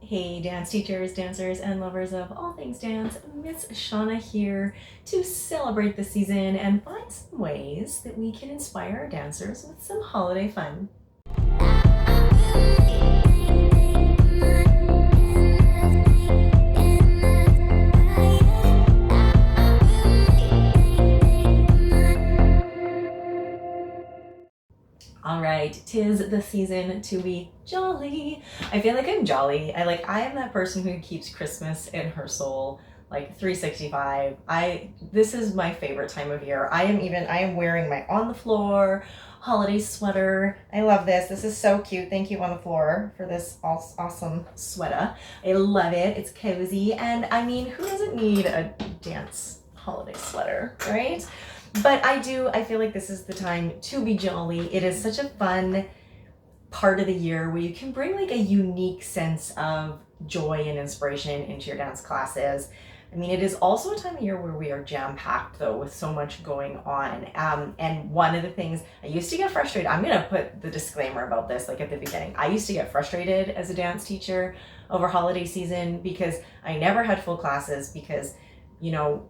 Hey dance teachers, dancers, and lovers of all things dance, Miss Shauna here to celebrate the season and find some ways that we can inspire our dancers with some holiday fun. All right, 'tis the season to be jolly. I feel like I'm jolly. I am that person who keeps Christmas in her soul, like 365. This is my favorite time of year. I am wearing my on the floor holiday sweater. I love this. This is so cute. Thank you, On the Floor, for this awesome sweater. I love it. It's cozy, and I mean, who doesn't need a dance holiday sweater, right? But I feel like this is the time to be jolly. It is such a fun part of the year where you can bring like a unique sense of joy and inspiration into your dance classes. I mean, it is also a time of year where we are jam-packed though with so much going on. And one of the things I used to get frustrated, I'm gonna put the disclaimer about this like at the beginning. I used to get frustrated as a dance teacher over holiday season because I never had full classes because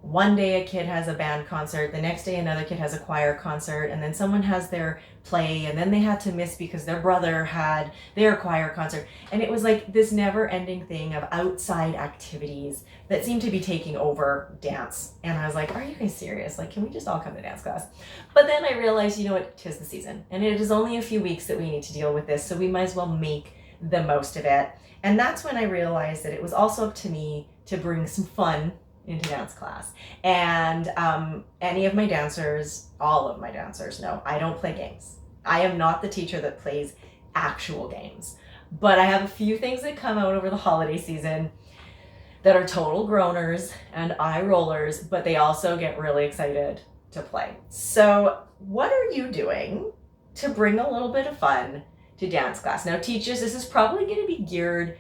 one day a kid has a band concert, the next day another kid has a choir concert, and then someone has their play, and then they had to miss because their brother had their choir concert. And it was like this never ending thing of outside activities that seemed to be taking over dance. And I was like, are you guys serious? Like, can we just all come to dance class? But then I realized, tis the season, and it is only a few weeks that we need to deal with this, so we might as well make the most of it. And that's when I realized that it was also up to me to bring some fun into dance class. And any of my dancers, all of my dancers know I don't play games. I am not the teacher that plays actual games. But I have a few things that come out over the holiday season that are total groaners and eye rollers, but they also get really excited to play. So what are you doing to bring a little bit of fun to dance class? Now teachers, this is probably going to be geared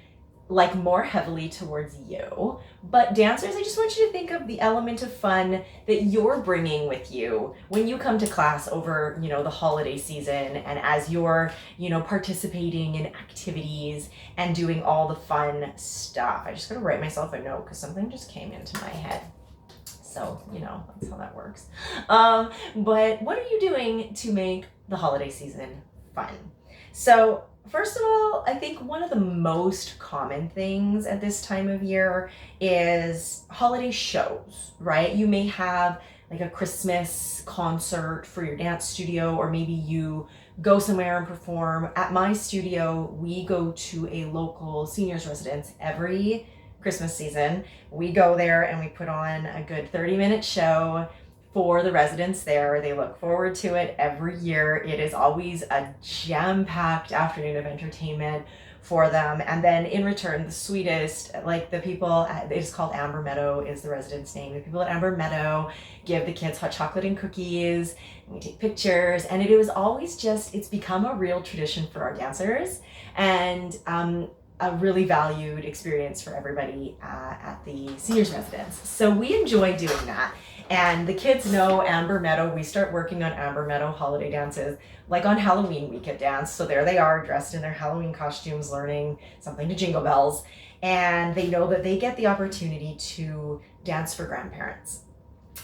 like more heavily towards you, but dancers, I just want you to think of the element of fun that you're bringing with you when you come to class over, the holiday season, and as you're, participating in activities and doing all the fun stuff. I just gotta write myself a note because something just came into my head. So, that's how that works. But what are you doing to make the holiday season fun? So first of all, I think one of the most common things at this time of year is holiday shows, right? You may have like a Christmas concert for your dance studio, or maybe you go somewhere and perform. At my studio, we go to a local seniors residence every Christmas season. We go there and we put on a good 30-minute show for the residents there. They look forward to it every year. It is always a jam-packed afternoon of entertainment for them. And then in return, the sweetest, like the people, it's called Amber Meadow is the resident's name. The people at Amber Meadow give the kids hot chocolate and cookies, and we take pictures. And it was always it's become a real tradition for our dancers, and a really valued experience for everybody at the seniors residence. So we enjoy doing that. And the kids know Amber Meadow. We start working on Amber Meadow holiday dances like on Halloween week at dance. So there they are dressed in their Halloween costumes, learning something to Jingle Bells. And they know that they get the opportunity to dance for grandparents.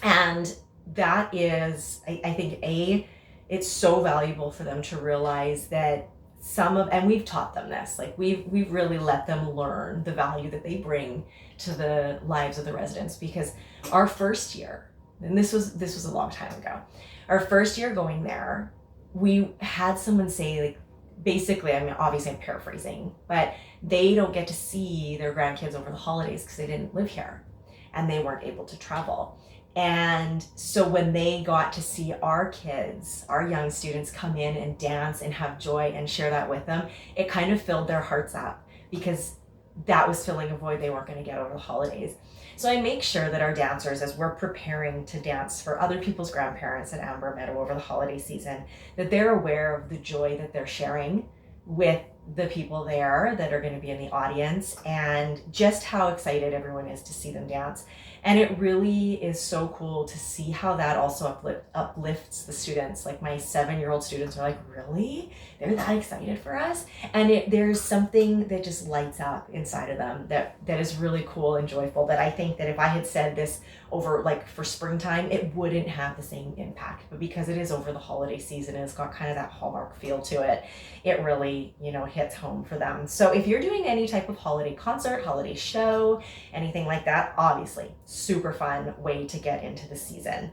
And that is, I think, it's so valuable for them to realize that and we've taught them this, like we've really let them learn the value that they bring to the lives of the residents, because our first year, and this was a long time ago, our first year going there, we had someone say, like, basically, I mean, obviously I'm paraphrasing, but they don't get to see their grandkids over the holidays because they didn't live here and they weren't able to travel. And so when they got to see our kids, our young students, come in and dance and have joy and share that with them, it kind of filled their hearts up, because that was filling a void they weren't going to get over the holidays. So I make sure that our dancers, as we're preparing to dance for other people's grandparents at Amber Meadow over the holiday season, that they're aware of the joy that they're sharing with the people there that are going to be in the audience, and just how excited everyone is to see them dance. And it really is so cool to see how that also uplifts the students. Like my 7-year-old students are like, really? They're that excited for us? And there's something that just lights up inside of them that is really cool and joyful, that I think that if I had said this over like for springtime, it wouldn't have the same impact. But because it is over the holiday season and it's got kind of that Hallmark feel to it, it really, hits home for them. So if you're doing any type of holiday concert, holiday show, anything like that, obviously super fun way to get into the season.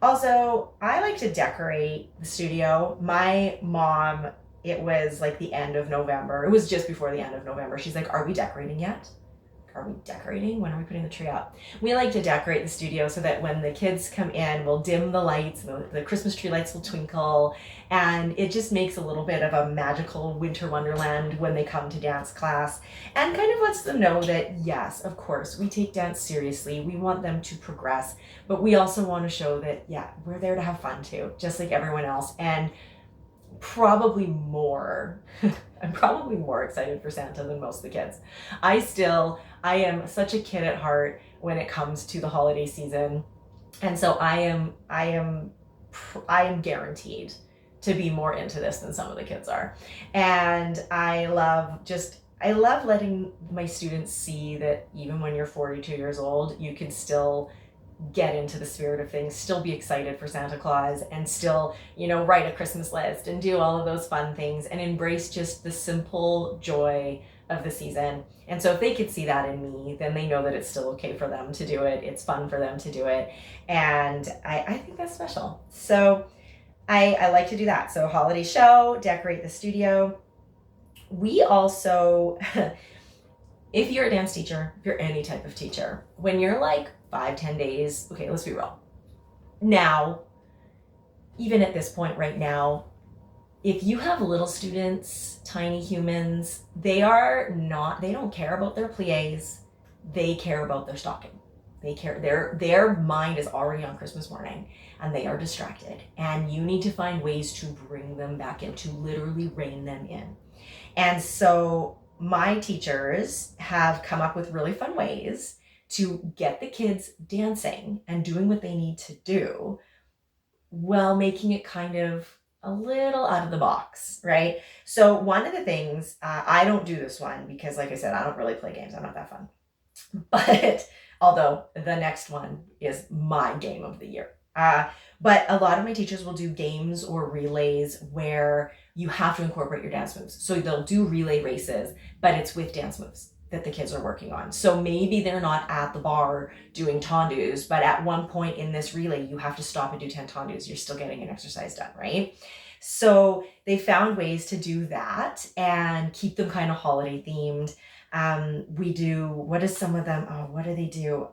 Also, I like to decorate the studio. My mom, it was like the end of November. It was just before the end of November. She's like, are we decorating yet? Are we decorating? When are we putting the tree up? We like to decorate the studio so that when the kids come in, we'll dim the lights, the Christmas tree lights will twinkle, and it just makes a little bit of a magical winter wonderland when they come to dance class, and kind of lets them know that, yes, of course, we take dance seriously. We want them to progress, but we also want to show that, yeah, we're there to have fun too, just like everyone else. And probably more I'm probably more excited for Santa than most of the kids. I am such a kid at heart when it comes to the holiday season, and so I am guaranteed to be more into this than some of the kids are. And I love letting my students see that even when you're 42 years old, you can still get into the spirit of things, still be excited for Santa Claus, and still, write a Christmas list and do all of those fun things and embrace just the simple joy of the season. And so if they could see that in me, then they know that it's still okay for them to do it. It's fun for them to do it. And I think that's special. So I like to do that. So holiday show, decorate the studio. We also, if you're a dance teacher, if you're any type of teacher, when you're like 5-10 days, okay, let's be real. Now, even at this point right now, if you have little students, tiny humans, they don't care about their plies, they care about their stocking. They care, their mind is already on Christmas morning and they are distracted. And you need to find ways to bring them back in, to literally rein them in. And so my teachers have come up with really fun ways to get the kids dancing and doing what they need to do while making it kind of a little out of the box, right? So one of the things, I don't do this one because, like I said, I don't really play games. I'm not that fun. But although the next one is my game of the year. But a lot of my teachers will do games or relays where you have to incorporate your dance moves. So they'll do relay races, but it's with dance moves that the kids are working on. So maybe they're not at the bar doing tendus, but at one point in this relay, you have to stop and do 10 tendus. You're still getting an exercise done, right? So they found ways to do that and keep them kind of holiday themed. We do, what is some of them? Oh, what do they do?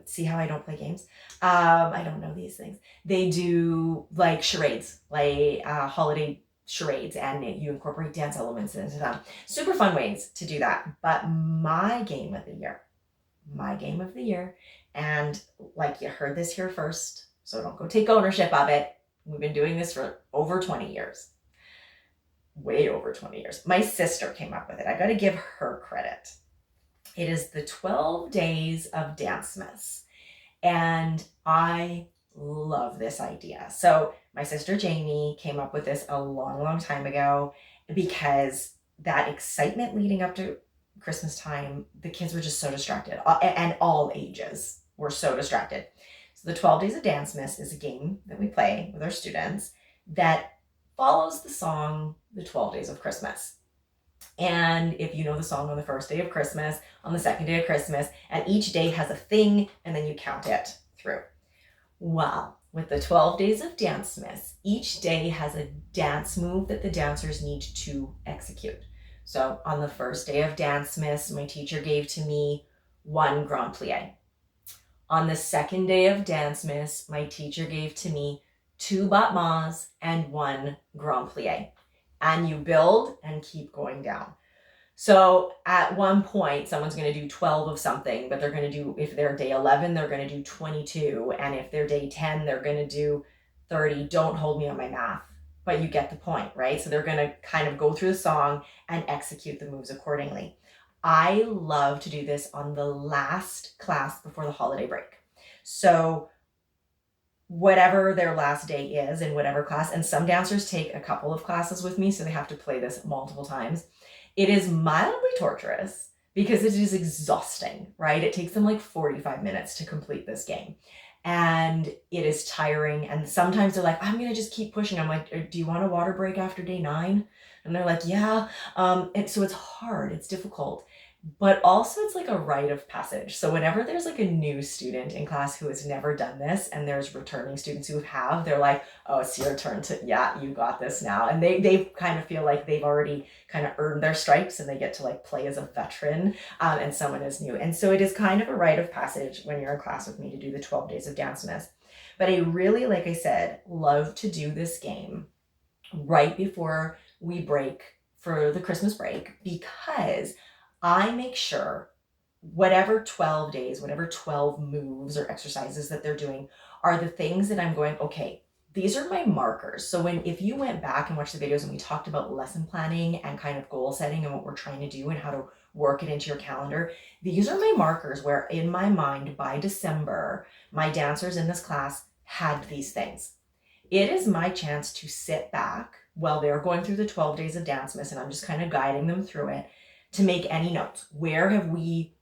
See how I don't play games? I don't know these things. They do like charades, like holiday charades, and you incorporate dance elements into them. Super fun ways to do that. But my game of the year, and like you heard this here first, so don't go take ownership of it. We've been doing this for over 20 years. Way over 20 years. My sister came up with it. I got to give her credit. It is the 12 Days of Dancemas. And I love this idea. So my sister Jamie came up with this a long, long time ago because that excitement leading up to Christmas time, the kids were just so distracted, and all ages were so distracted. So the 12 Days of Dancemas is a game that we play with our students that follows the song, The 12 Days of Christmas. And if you know the song on the first day of Christmas, on the second day of Christmas, and each day has a thing, and then you count it through. Well, with the 12 Days of Dancemas, each day has a dance move that the dancers need to execute. So on the first day of Dancemas, my teacher gave to me 1 grand plie. On the second day of Dancemas, my teacher gave to me 2 battements and 1 grand plie. And you build and keep going down. So at one point, someone's going to do 12 of something, but they're going to do, if they're day 11, they're going to do 22. And if they're day 10, they're going to do 30. Don't hold me on my math, but you get the point, right? So they're going to kind of go through the song and execute the moves accordingly. I love to do this on the last class before the holiday break. So whatever their last day is in whatever class, and some dancers take a couple of classes with me, so they have to play this multiple times. It is mildly torturous because it is exhausting, right? It takes them like 45 minutes to complete this game. And it is tiring. And sometimes they're like, I'm going to just keep pushing. I'm like, do you want a water break after day 9? And they're like, yeah. And so it's hard, it's difficult. But also it's like a rite of passage. So whenever there's like a new student in class who has never done this, and there's returning students who have, they're like, oh, it's your turn to, yeah, you got this now. And they kind of feel like they've already kind of earned their stripes, and they get to like play as a veteran, and someone is new. And so it is kind of a rite of passage when you're in class with me to do the 12 Days of Dancemas. But I really, like I said, love to do this game right before we break for the Christmas break, because I make sure whatever 12 days, whatever 12 moves or exercises that they're doing are the things that I'm going, okay, these are my markers. So if you went back and watched the videos and we talked about lesson planning and kind of goal setting and what we're trying to do and how to work it into your calendar, these are my markers where in my mind by December, my dancers in this class had these things. It is my chance to sit back while they're going through the 12 Days of Dancemas, and I'm just kind of guiding them through it, to make any notes. Where have we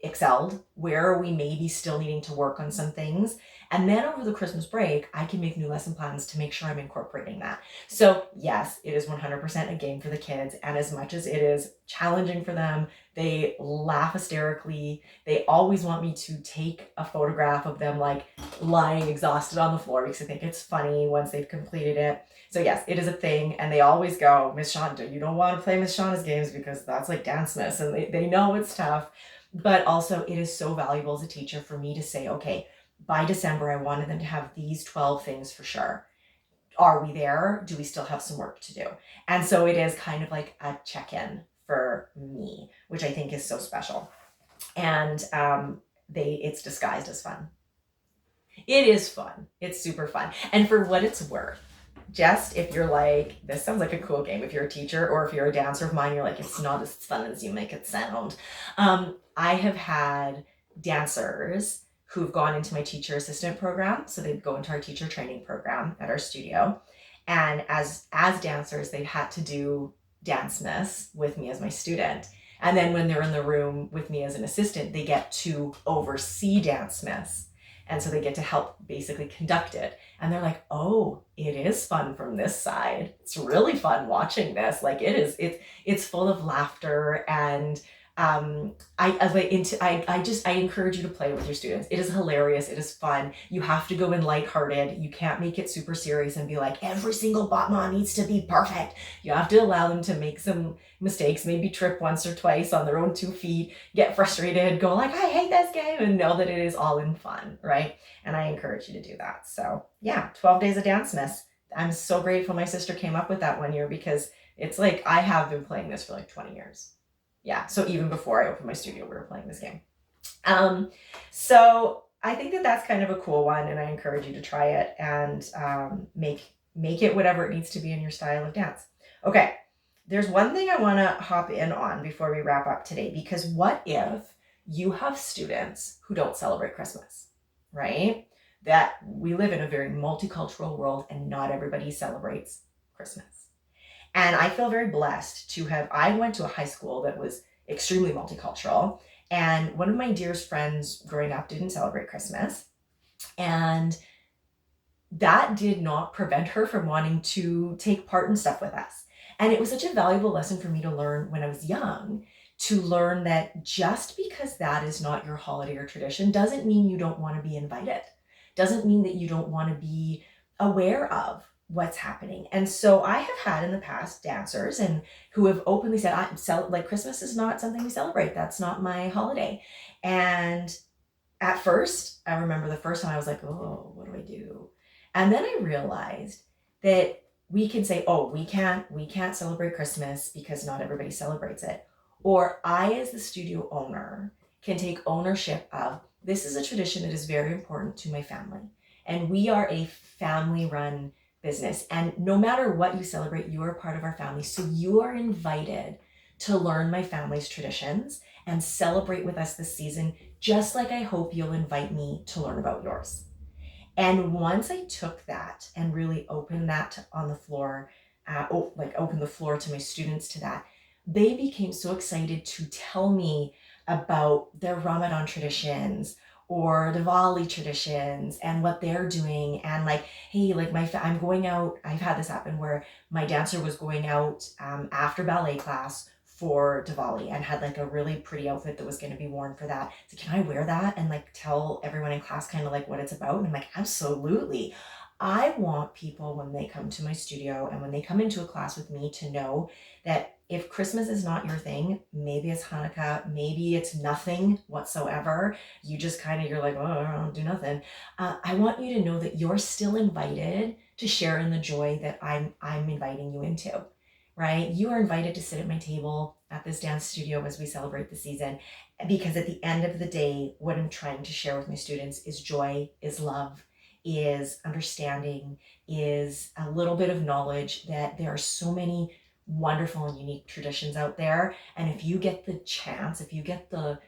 excelled? Where are we maybe still needing to work on some things? And then over the Christmas break, I can make new lesson plans to make sure I'm incorporating that. So yes, it is 100% a game for the kids. And as much as it is challenging for them, they laugh hysterically. They always want me to take a photograph of them like lying exhausted on the floor, because I think it's funny once they've completed it. So yes, it is a thing. And they always go, Miss Shonda, you don't want to play Miss Shonda's games because that's like Dancemas, and they know it's tough. But also it is so valuable as a teacher for me to say, okay, by December, I wanted them to have these 12 things for sure. Are we there? Do we still have some work to do? And so it is kind of like a check-in for me, which I think is so special. And it's disguised as fun. It is fun. It's super fun. And for what it's worth, just if you're like, this sounds like a cool game, if you're a teacher or if you're a dancer of mine, you're like, it's not as fun as you make it sound. I have had dancers who've gone into my teacher assistant program. So they'd go into our teacher training program at our studio. And as dancers, they've had to do Dancemas with me as my student. And then when they're in the room with me as an assistant, they get to oversee Dancemas. And so they get to help basically conduct it. And they're like, oh, it is fun from this side. It's really fun watching this. Like it's full of laughter. And I encourage you to play with your students. It is hilarious. It is fun. You have to go in lighthearted. You can't make it super serious and be like, every single battement needs to be perfect. You have to allow them to make some mistakes, maybe trip once or twice on their own 2 feet, get frustrated, go like, I hate this game, and know that it is all in fun, right? And I encourage you to do that. So yeah, 12 Days of Dancemas. I'm so grateful my sister came up with that one year, because it's like, I have been playing this for like 20 years. Yeah, so even before I opened my studio, we were playing this game. So I think that that's kind of a cool one, and I encourage you to try it and make it whatever it needs to be in your style of dance. Okay, there's one thing I want to hop in on before we wrap up today, because what if you have students who don't celebrate Christmas, right? That we live in a very multicultural world, and not everybody celebrates Christmas. And I feel very blessed to have, I went to a high school that was extremely multicultural. And one of my dearest friends growing up didn't celebrate Christmas. And that did not prevent her from wanting to take part in stuff with us. And it was such a valuable lesson for me to learn when I was young, to learn that just because that is not your holiday or tradition doesn't mean you don't want to be invited. Doesn't mean that you don't want to be aware of what's happening. And so I have had in the past dancers and who have openly said, like, Christmas is not something we celebrate. That's not my holiday. And at first, I remember the first time I was like, oh, what do I do? And then I realized that we can say, oh, we can't celebrate Christmas because not everybody celebrates it. Or I, as the studio owner, can take ownership of, this is a tradition that is very important to my family. And we are a family run business. And no matter what you celebrate, you are part of our family. So you are invited to learn my family's traditions and celebrate with us this season, just like I hope you'll invite me to learn about yours. And once I took that and really opened that on the floor, opened the floor to my students to that, they became so excited to tell me about their Ramadan traditions or Diwali traditions and what they're doing. And like, hey, like I'm going out. I've had this happen where my dancer was going out after ballet class for Diwali and had like a really pretty outfit that was going to be worn for that. So can I wear that and like tell everyone in class kind of like what it's about? And I'm like, absolutely. I want people when they come to my studio and when they come into a class with me to know that if Christmas is not your thing, maybe it's Hanukkah, maybe it's nothing whatsoever. You just kind of, you're like, oh, I don't do nothing. I want you to know that you're still invited to share in the joy that I'm inviting you into, right? You are invited to sit at my table at this dance studio as we celebrate the season, because at the end of the day, what I'm trying to share with my students is joy, is love, is understanding, is a little bit of knowledge that there are so many wonderful and unique traditions out there. And if you get the chance, if you get the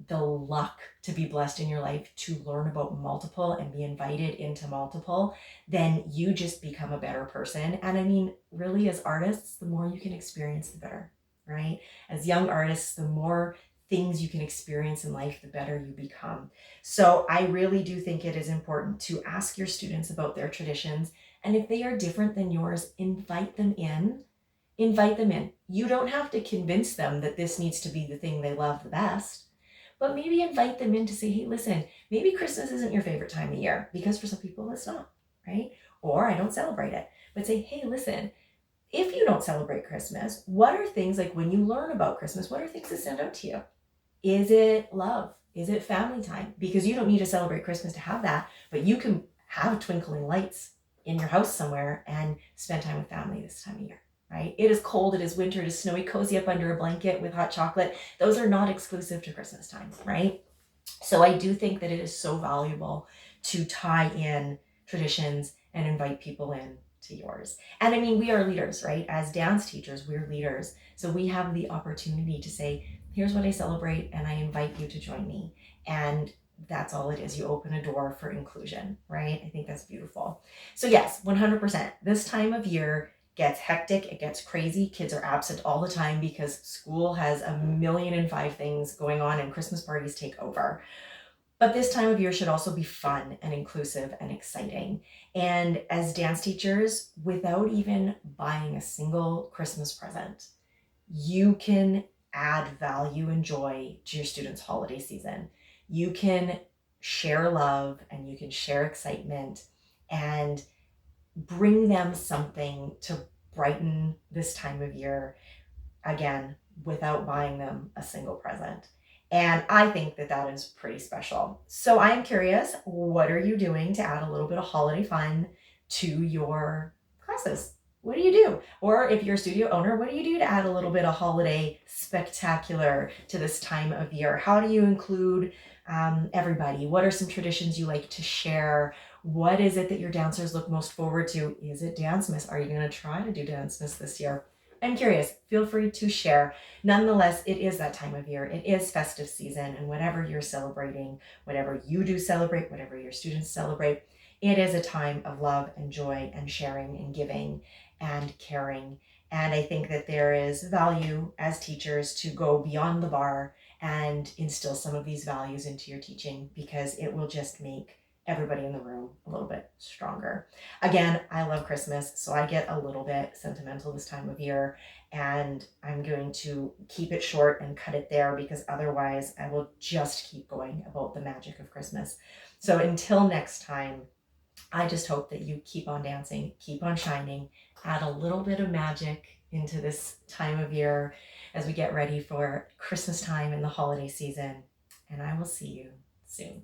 luck to be blessed in your life to learn about multiple and be invited into multiple, then you just become a better person. And I mean, really, as artists, the more you can experience, the better, right? As young artists, the more things you can experience in life, the better you become. So I really do think it is important to ask your students about their traditions. And if they are different than yours, invite them in. Invite them in. You don't have to convince them that this needs to be the thing they love the best, but maybe invite them in to say, hey, listen, maybe Christmas isn't your favorite time of year, because for some people it's not, right? Or I don't celebrate it. But say, hey, listen, if you don't celebrate Christmas, what are things like when you learn about Christmas, what are things that stand out to you? Is it love? Is it family time? Because you don't need to celebrate Christmas to have that, but you can have twinkling lights in your house somewhere and spend time with family this time of year, right? It is cold, it is winter, it is snowy, cozy up under a blanket with hot chocolate. Those are not exclusive to Christmas time, right? So I do think that it is so valuable to tie in traditions and invite people in to yours. And I mean, we are leaders, right? As dance teachers, we're leaders. So we have the opportunity to say, here's what I celebrate, and I invite you to join me. And that's all it is. You open a door for inclusion, right? I think that's beautiful. So yes, 100%. This time of year gets hectic, it gets crazy. Kids are absent all the time because school has a million and five things going on and Christmas parties take over. But this time of year should also be fun and inclusive and exciting. And as dance teachers, without even buying a single Christmas present, you can add value and joy to your students' holiday season. You can share love and you can share excitement and bring them something to brighten this time of year, again, without buying them a single present. And I think that that is pretty special. So I'm curious, what are you doing to add a little bit of holiday fun to your classes? What do you do? Or if you're a studio owner, what do you do to add a little bit of holiday spectacular to this time of year? How do you include everybody? What are some traditions you like to share? What is it that your dancers look most forward to? Is it Dancemas? Are you going to try to do Dancemas this year? I'm curious. Feel free to share. Nonetheless, it is that time of year. It is festive season, and whatever you're celebrating, whatever you do celebrate, whatever your students celebrate, it is a time of love and joy and sharing and giving and caring. And I think that there is value as teachers to go beyond the bar and instill some of these values into your teaching, because it will just make everybody in the room a little bit stronger. Again, I love Christmas, so I get a little bit sentimental this time of year, and I'm going to keep it short and cut it there, because otherwise I will just keep going about the magic of Christmas. So until next time, I just hope that you keep on dancing, keep on shining, add a little bit of magic into this time of year as we get ready for Christmas time and the holiday season. And I will see you soon.